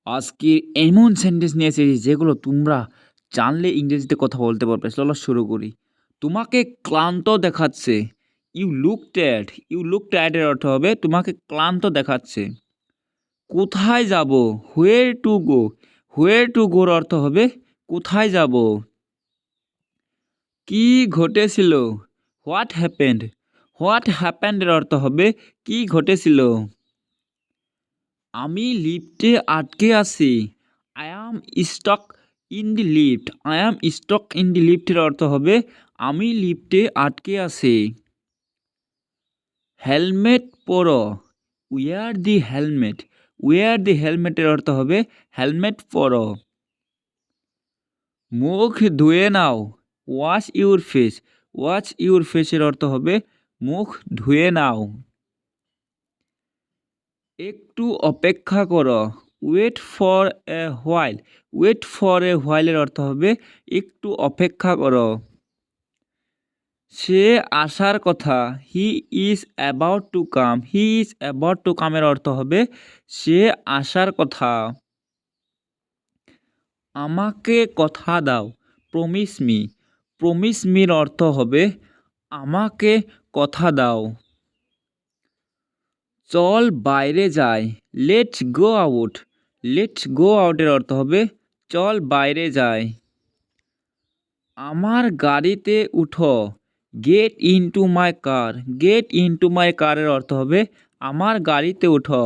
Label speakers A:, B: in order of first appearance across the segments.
A: আজকে এমন সেন্টেন্স নিয়ে এসেছি যেগুলো তোমরা জানলে ইংরেজিতে কথা বলতে পারবে। চলো শুরু করি। তোমাকে ক্লান্ত দেখাচ্ছে। ইউ লুক টায়ার্ড এর অর্থ হবে তোমাকে ক্লান্ত দেখাচ্ছে। কোথায় যাব? হোয়ার টু গো। হোয়ার টু গোর অর্থ হবে কোথায় যাব। কি ঘটেছিল? হোয়াট হ্যাপেন্ড এর অর্থ হবে কি ঘটেছিল। আমি লিফটে আটকে আছি। I am stuck in the lift. I am stuck in the লিফটের অর্থ হবে আমি লিফটে আটকে আছি। হেলমেট পরো। উইয়ার দি হেলমেটের অর্থ হবে হেলমেট পরো। মুখ ধুয়ে নাও। ওয়াশ ইউর ফেসের অর্থ হবে মুখ ধুয়ে নাও। একটু অপেক্ষা করো। ওয়েট ফর এ হোয়াইলের অর্থ হবে একটু অপেক্ষা করো। সে আসার কথা। হি ইজ অ্যাবাউট টু কামের অর্থ হবে সে আসার কথা। আমাকে কথা দাও। প্রমিস মির অর্থ হবে আমাকে কথা দাও। চল বাইরে যাই। লেটস গো আউটের অর্থ হবে চল বাইরে যাই। আমার গাড়িতে উঠো। গেট ইনটু মাই কারের অর্থ হবে আমার গাড়িতে উঠো।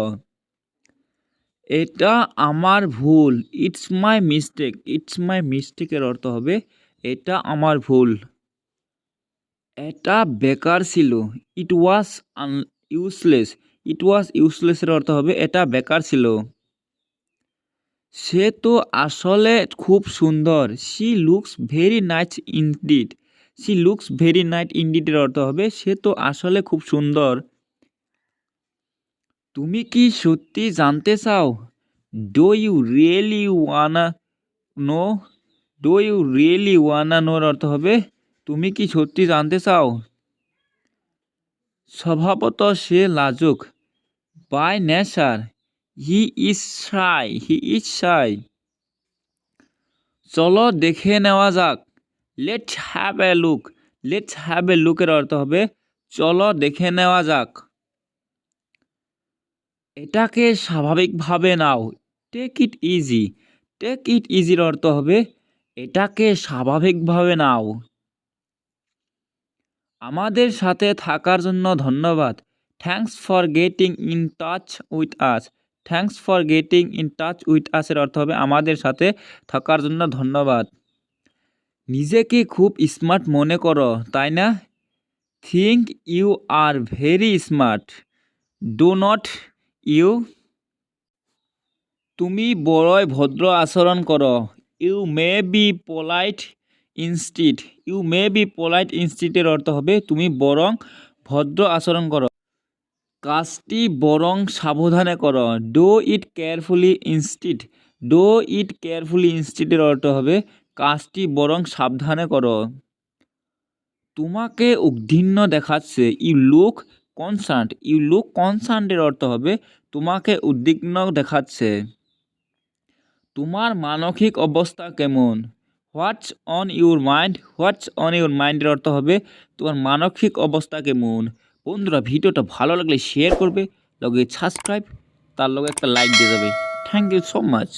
A: এটা আমার ভুল। ইটস মাই মিস্টেকের অর্থ হবে এটা আমার ভুল। এটা বেকার ছিল। ইট ওয়াজ ইউজলেসের অর্থ হবে এটা বেকার ছিল। সে তো আসলে খুব সুন্দর। She looks very nice indeed এর অর্থ হবে সে তো আসলে খুব সুন্দর। তুমি কি সত্যি জানতে চাও? Do you really wanna know. Do you really wanna নোর অর্থ হবে তুমি কি সত্যি জানতে চাও। স্বভাবত সে লাজুক। বাই নেচার হি ইজ শাই। চলো দেখে নেওয়া যাক। লেটস হ্যাভ এ লুকের অর্থ হবে চলো দেখে নেওয়া যাক। এটাকে স্বাভাবিকভাবে নাও। টেক ইট ইজির অর্থ হবে এটাকে স্বাভাবিকভাবে নাও। আমাদের সাথে থাকার জন্য ধন্যবাদ। Thanks for getting in touch with us এর অর্থ হবে আমাদের সাথে থাকার জন্য ধন্যবাদ। নিজেকে খুব স্মার্ট মনে করো, তাই না? Think you are very smart. Do not you. তুমি বড়ই ভদ্র আচরণ করো। You may be polite instead এর অর্থ হবে তুমি বরং ভদ্র আচরণ করো। কাজটি বরং সাবধানে করো। ডু ইট কেয়ারফুলি ইনস্টিড এর অর্থ হবে কাজটি বরং সাবধানে করো। তোমাকে উদ্বিগ্ন দেখাচ্ছে। ইউ লুক কনসার্নড এর অর্থ হবে তোমাকে উদ্বিগ্ন দেখাচ্ছে। তোমার মানসিক অবস্থা কেমন? হোয়াটস অন ইউর মাইন্ড এর অর্থ হবে তোমার মানসিক অবস্থা কেমন। বন্ধুরা, ভিডিওটা ভালো লাগলে শেয়ার করবে, লগে সাবস্ক্রাইব, তার লগে একটা লাইক দিয়ে যাবে। Thank you so much.